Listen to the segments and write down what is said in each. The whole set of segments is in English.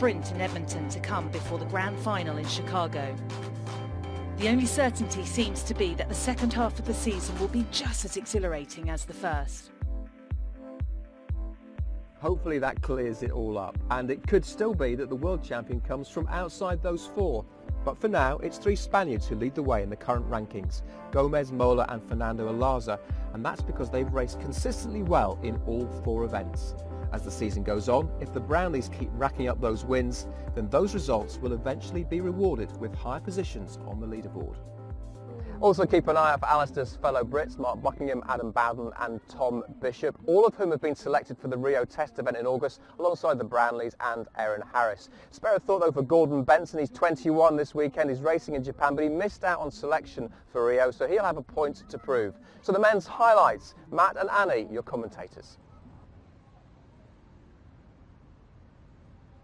sprint in Edmonton to come before the grand final in Chicago. The only certainty seems to be that the second half of the season will be just as exhilarating as the first. Hopefully that clears it all up, and it could still be that the world champion comes from outside those four. But for now, it's three Spaniards who lead the way in the current rankings: Gomez, Mola and Fernando Alaza, and that's because they've raced consistently well in all four events. As the season goes on, if the Brownlees keep racking up those wins, then those results will eventually be rewarded with higher positions on the leaderboard. Also keep an eye out for Alistair's fellow Brits, Mark Buckingham, Adam Bowden and Tom Bishop, all of whom have been selected for the Rio Test event in August, alongside the Brownlees and Aaron Harris. Spare a thought though for Gordon Benson. He's 21 this weekend, he's racing in Japan, but he missed out on selection for Rio, so he'll have a point to prove. So the men's highlights, Matt and Annie, your commentators.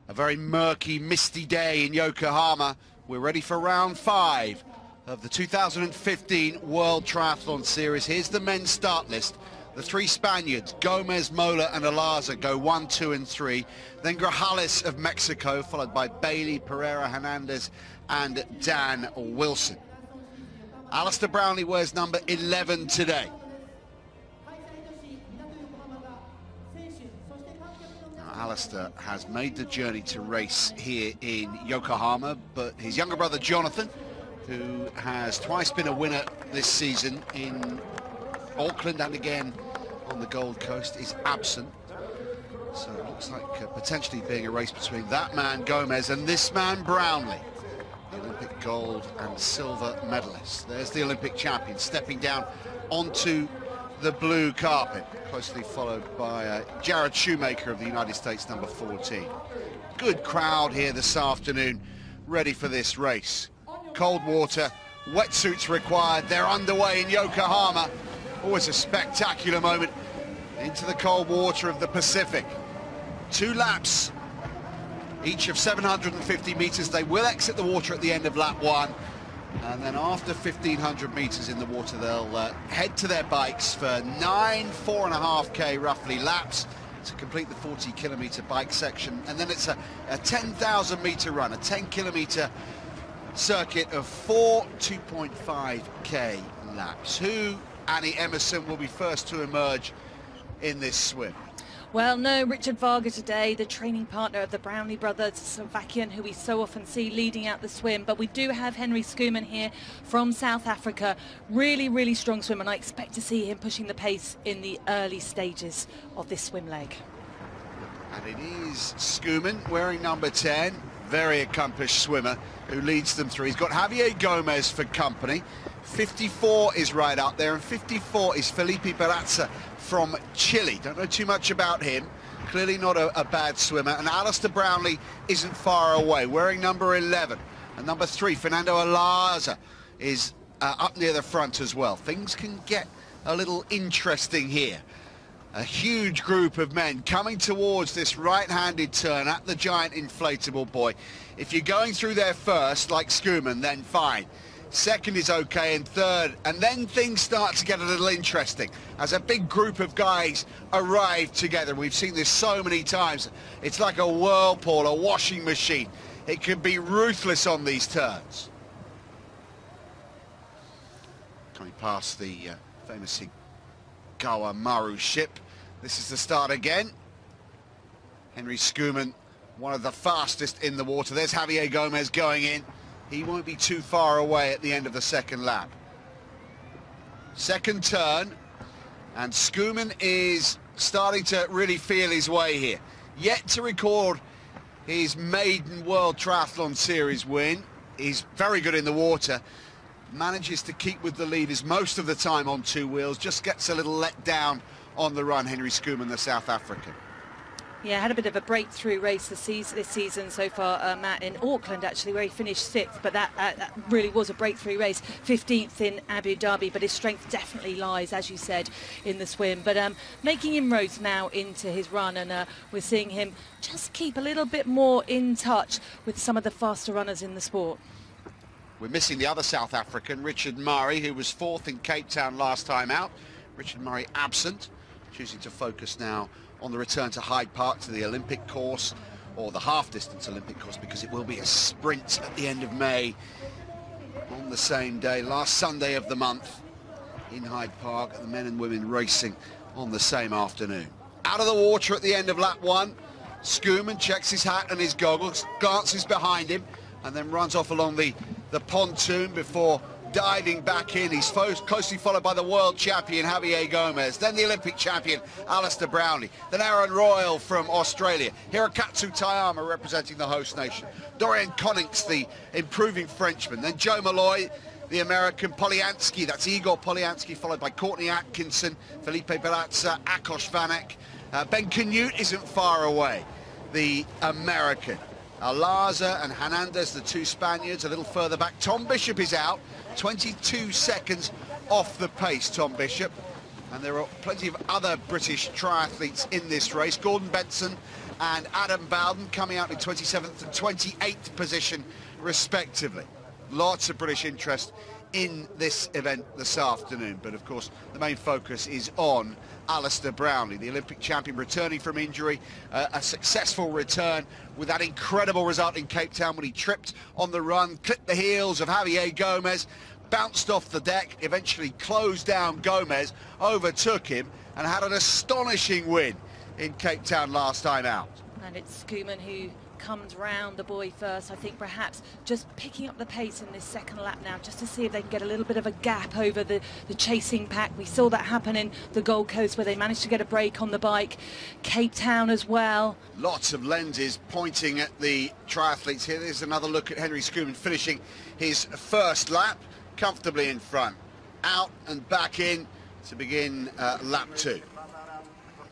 A very murky, misty day in Yokohama. We're ready for round 5 of the 2015 World Triathlon Series. Here's the men's start list. The three Spaniards, Gomez, Mola and Alaza, go 1, 2 and 3. Then Grajales of Mexico, followed by Bailey, Pereira, Hernandez and Dan Wilson. Alistair Brownlee wears number 11 today. Alistair has made the journey to race here in Yokohama, but his younger brother Jonathan, who has twice been a winner this season in Auckland and again on the Gold Coast, is absent. So it looks like potentially being a race between that man Gomez and this man Brownlee, the Olympic gold and silver medalist. There's the Olympic champion stepping down onto the blue carpet, closely followed by Jared Shoemaker of the United States, number 14. Good crowd here this afternoon, ready for this race. Cold water, wetsuits required. They're underway in Yokohama. Always a spectacular moment into the cold water of the Pacific. 2 laps, each of 750 meters. They will exit the water at the end of lap 1. And then after 1,500 meters in the water, they'll head to their bikes for 9 4.5K roughly laps to complete the 40-kilometer bike section. And then it's a 10,000 meter run, a 10-kilometer circuit of 4 2.5K laps. Who, Annie Emerson, will be first to emerge in this swim? Well, no Richard Varga today, the training partner of the Brownlee brothers, Slovakian, who we so often see leading out the swim. But we do have Henry Schoeman here from South Africa. Really, really strong swimmer, and I expect to see him pushing the pace in the early stages of this swim leg. And it is Schoeman wearing number 10, very accomplished swimmer who leads them through. He's got Javier Gomez for company. 54 is right up there, and 54 is Felipe Perazza from Chile. Don't know too much about him. Clearly not a bad swimmer. And Alistair Brownlee isn't far away, wearing number 11. And number 3, Fernando Alaza, is up near the front as well. Things can get a little interesting here. A huge group of men coming towards this right-handed turn at the giant inflatable buoy. If you're going through there first, like Schoeman, then fine. Second is okay, and third, and then things start to get a little interesting as a big group of guys arrive together. We've seen this so many times. It's like a whirlpool, a washing machine. It can be ruthless on these turns. Coming past the famous Higawa Maru ship. This is the start again. Henry Schoeman, one of the fastest in the water. There's Javier Gomez going in. He won't be too far away at the end of the second lap. Second turn, and Schoeman is starting to really feel his way here. Yet to record his maiden World Triathlon Series win. He's very good in the water. Manages to keep with the leaders most of the time on 2 wheels. Just gets a little let down on the run, Henry Schoeman, the South African. Yeah, had a bit of a breakthrough race this season so far, Matt, in Auckland actually, where he finished 6th, but that really was a breakthrough race. 15th in Abu Dhabi, but his strength definitely lies, as you said, in the swim. But making inroads now into his run, and we're seeing him just keep a little bit more in touch with some of the faster runners in the sport. We're missing the other South African, Richard Murray, who was 4th in Cape Town last time out. Richard Murray absent, choosing to focus now on the return to Hyde Park, to the Olympic course, or the half-distance Olympic course, because it will be a sprint at the end of May on the same day, last Sunday of the month in Hyde Park, the men and women racing on the same afternoon. Out of the water at the end of lap 1, Schoeman checks his hat and his goggles, glances behind him, and then runs off along the pontoon before diving back in. He's closely followed by the world champion Javier Gomez, then the Olympic champion Alistair Brownlee, then Aaron Royal from Australia, Hirokazu Taiyama representing the host nation, Dorian Connings, the improving Frenchman, then Joe Malloy, the American, Polyansky, that's Igor Polyansky, followed by Courtney Atkinson, Felipe Belazza, Akos Vanek. Ben Canute isn't far away, the American. Alaza and Hernandez, the two Spaniards, a little further back. Tom Bishop is out, 22 seconds off the pace, Tom Bishop. And there are plenty of other British triathletes in this race. Gordon Benson and Adam Bowden coming out in 27th and 28th position, respectively. Lots of British interest in this event this afternoon, but of course the main focus is on Alistair Brownlee, the Olympic champion, returning from injury, a successful return with that incredible result in Cape Town when he tripped on the run, clipped the heels of Javier Gomez, bounced off the deck, eventually closed down Gomez, overtook him, and had an astonishing win in Cape Town last time out. And it's Schoeman who comes round the boy first. I think perhaps just picking up the pace in this second lap now, just to see if they can get a little bit of a gap over the chasing pack. We saw that happen in the Gold Coast where they managed to get a break on the bike. Cape Town as well. Lots of lenses pointing at the triathletes here. There's another look at Henry Schoeman finishing his first lap comfortably in front. Out and back in to begin lap 2.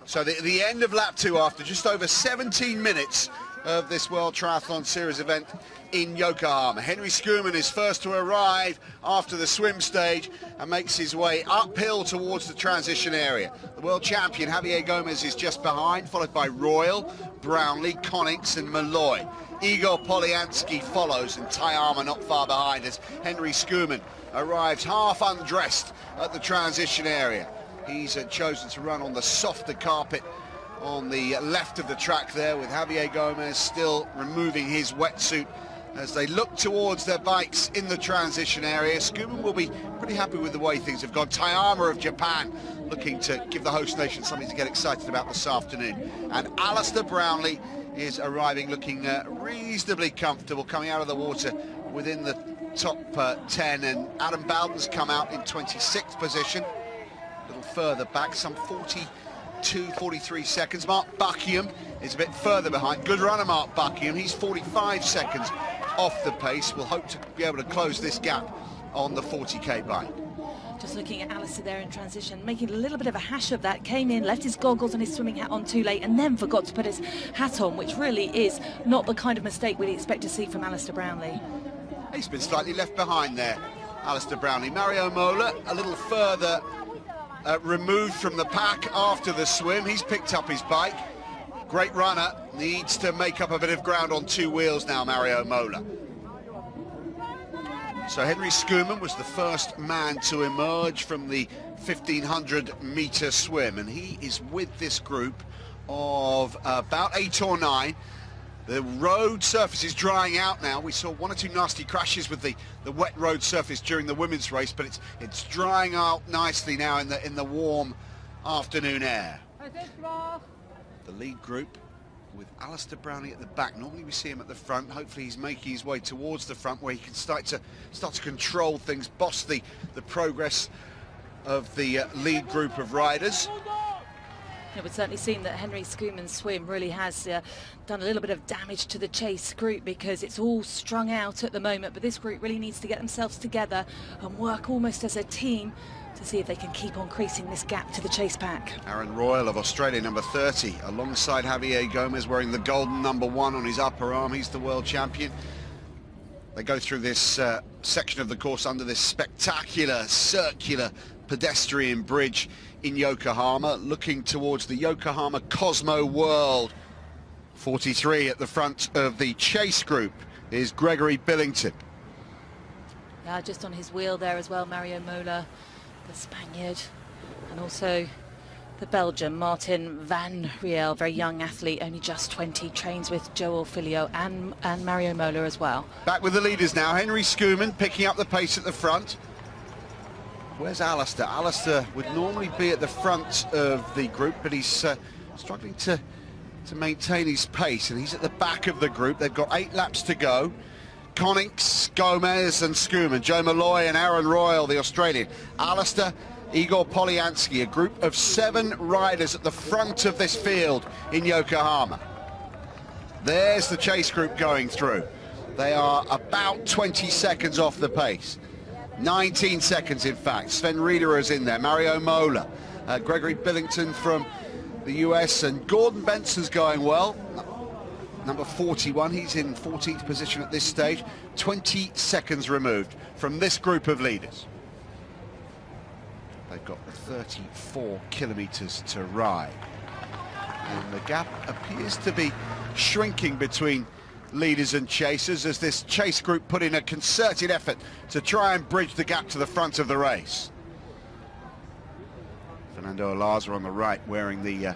So the end of lap 2 after just over 17 minutes of this World Triathlon Series event in Yokohama. Henry Schoeman is first to arrive after the swim stage and makes his way uphill towards the transition area. The world champion Javier Gomez is just behind, followed by Royal, Brownlee, Connings and Malloy. Igor Polyansky follows and Taiyama not far behind as Henry Schoeman arrives half undressed at the transition area. He's chosen to run on the softer carpet on the left of the track there, with Javier Gomez still removing his wetsuit as they look towards their bikes in the transition area. Schoeman will be pretty happy with the way things have gone. Taiyama of Japan looking to give the host nation something to get excited about this afternoon. And Alistair Brownlee is arriving looking reasonably comfortable, coming out of the water within the top 10, and Adam Bowden's come out in 26th position, a little further back, some 43 seconds. Mark Buckingham is a bit further behind. Good runner, Mark Buckingham. He's 45 seconds off the pace. We'll hope to be able to close this gap on the 40k bike. Just looking at Alistair there in transition, making a little bit of a hash of that. Came in, left his goggles and his swimming hat on too late, and then forgot to put his hat on, which really is not the kind of mistake we'd expect to see from Alistair Brownlee. He's been slightly left behind there, Alistair Brownlee. Mario Mola a little further removed from the pack after the swim. He's picked up his bike. Great runner, needs to make up a bit of ground on two wheels now, Mario Mola. So Henry Schoeman was the first man to emerge from the 1500-meter swim, and he is with this group of about 8 or 9. The road surface is drying out now. We saw 1 or 2 nasty crashes with the wet road surface during the women's race, but it's drying out nicely now in the warm afternoon air. The lead group with Alistair Brownlee at the back. Normally we see him at the front. Hopefully he's making his way towards the front where he can start to control things, boss the progress of the lead group of riders. It would certainly seem that Henry Schoeman's swim really has done a little bit of damage to the chase group, because it's all strung out at the moment, but this group really needs to get themselves together and work almost as a team to see if they can keep on creasing this gap to the chase pack. Aaron Royal of Australia, number 30, alongside Javier Gomez, wearing the golden number 1 on his upper arm. He's the world champion. They go through this section of the course under this spectacular circular pedestrian bridge in Yokohama, looking towards the Yokohama Cosmo World. 43 at the front of the chase group is Gregory Billington. Yeah, just on his wheel there as well, Mario Mola, the Spaniard, and also The Belgian Martin van Riel, very young athlete, only just 20, trains with Joel Filio and Mario Mola as well. Back with the leaders now. Henry Schoeman picking up the pace at the front. Where's Alistair? Alistair would normally be at the front of the group, but he's struggling to maintain his pace, and he's at the back of the group. They've got 8 laps to go. Konings, Gomez and Schoeman, Joe Malloy and Aaron Royal, the Australian. Alistair, Igor Polyansky, a group of 7 riders at the front of this field in Yokohama. There's the chase group going through. They are about 20 seconds off the pace. 19 seconds, in fact. Sven Rieder is in there, Mario Mola, Gregory Billington from the US, and Gordon Benson's going well. Number 41, he's in 14th position at this stage, 20 seconds removed from this group of leaders. They've got 34 kilometres to ride, and the gap appears to be shrinking between leaders and chasers as this chase group put in a concerted effort to try and bridge the gap to the front of the race. Fernando Alaza on the right, wearing the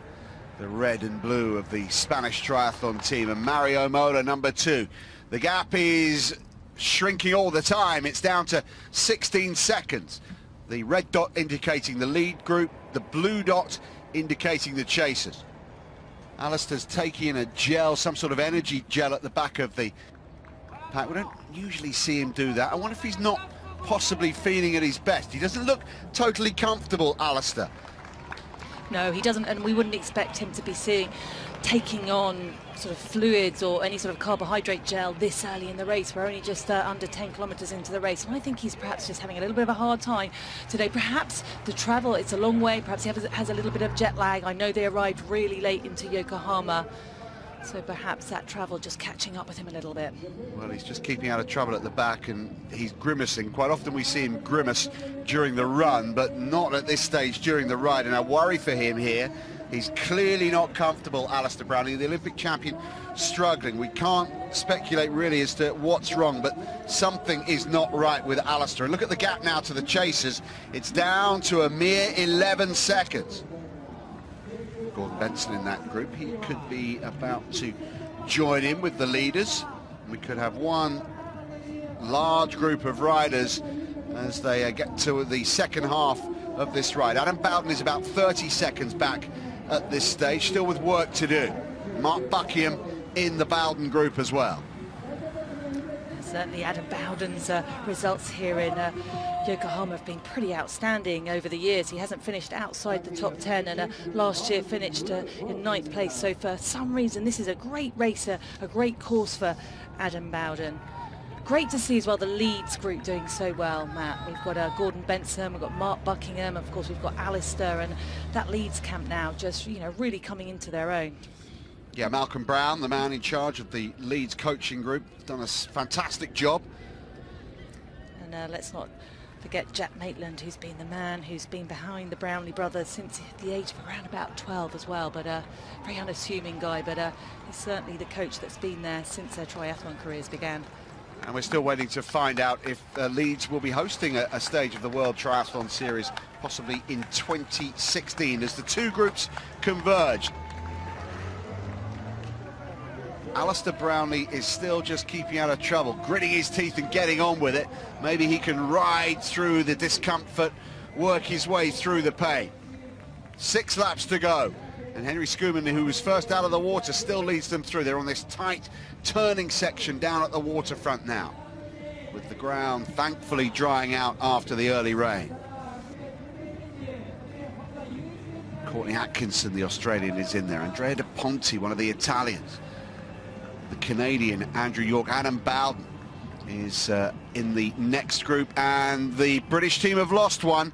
red and blue of the Spanish triathlon team, and Mario Mola, number 2. The gap is shrinking all the time. It's down to 16 seconds. The red dot indicating the lead group, the blue dot indicating the chasers. Alistair's taking a gel, some sort of energy gel at the back of the pack. We don't usually see him do that. I wonder if he's not possibly feeling at his best. He doesn't look totally comfortable, Alistair. No, he doesn't, and we wouldn't expect him to be taking on sort of fluids or any sort of carbohydrate gel this early in the race. We're only just under 10 kilometres into the race, and I think he's perhaps just having a little bit of a hard time today. Perhaps the travel, it's a long way, perhaps he has a little bit of jet lag. I know they arrived really late into Yokohama, so perhaps that travel just catching up with him a little bit. Well, he's just keeping out of trouble at the back, and he's grimacing. Quite often we see him grimace during the run, but not at this stage during the ride, and I worry for him here. He's clearly not comfortable, Alistair Brownlee, the Olympic champion, struggling. We can't speculate really as to what's wrong, but something is not right with Alistair. And look at the gap now to the chasers. It's down to a mere 11 seconds. Gordon Benson in that group, he could be about to join in with the leaders. We could have one large group of riders as they get to the second half of this ride. Adam Bowden is about 30 seconds back at this stage, still with work to do. Mark Buckingham in the Bowden group as well. Certainly Adam Bowden's results here in Yokohama have been pretty outstanding over the years. He hasn't finished outside the top 10, and last year finished in 9th place. So for some reason this is a great racer, a great course for Adam Bowden. Great to see as well the Leeds group doing so well, Matt. We've got Gordon Benson, we've got Mark Buckingham, of course we've got Alistair, and that Leeds camp now just, you know, really coming into their own. Yeah, Malcolm Brown, the man in charge of the Leeds coaching group, has done a fantastic job. And let's not forget Jack Maitland, who's been the man who's been behind the Brownlee brothers since the age of around about 12 as well, but very unassuming guy, but he's certainly the coach that's been there since their triathlon careers began. And we're still waiting to find out if Leeds will be hosting a stage of the World Triathlon Series, possibly in 2016, as the two groups converge. Alistair Brownlee is still just keeping out of trouble, gritting his teeth and getting on with it. Maybe he can ride through the discomfort, work his way through the pain. 6 laps to go. And Henry Schoeman, who was first out of the water, still leads them through. They're on this tight turning section down at the waterfront now, with the ground thankfully drying out after the early rain. Courtney Atkinson, the Australian, is in there. Andrea De Ponte, one of the Italians. The Canadian, Andrew York. Adam Bowden is in the next group, and the British team have lost one.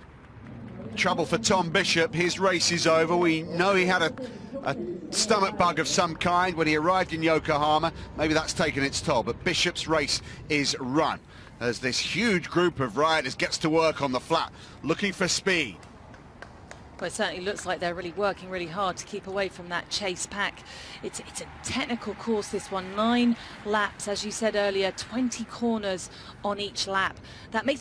Trouble for Tom Bishop. His race is over. We know he had a stomach bug of some kind when he arrived in Yokohama. Maybe that's taken its toll, but Bishop's race is run as this huge group of riders gets to work on the flat, looking for speed. Well, it certainly looks like they're really working really hard to keep away from that chase pack. It's a technical course, this one. 9 laps, as you said earlier, 20 corners on each lap. That makes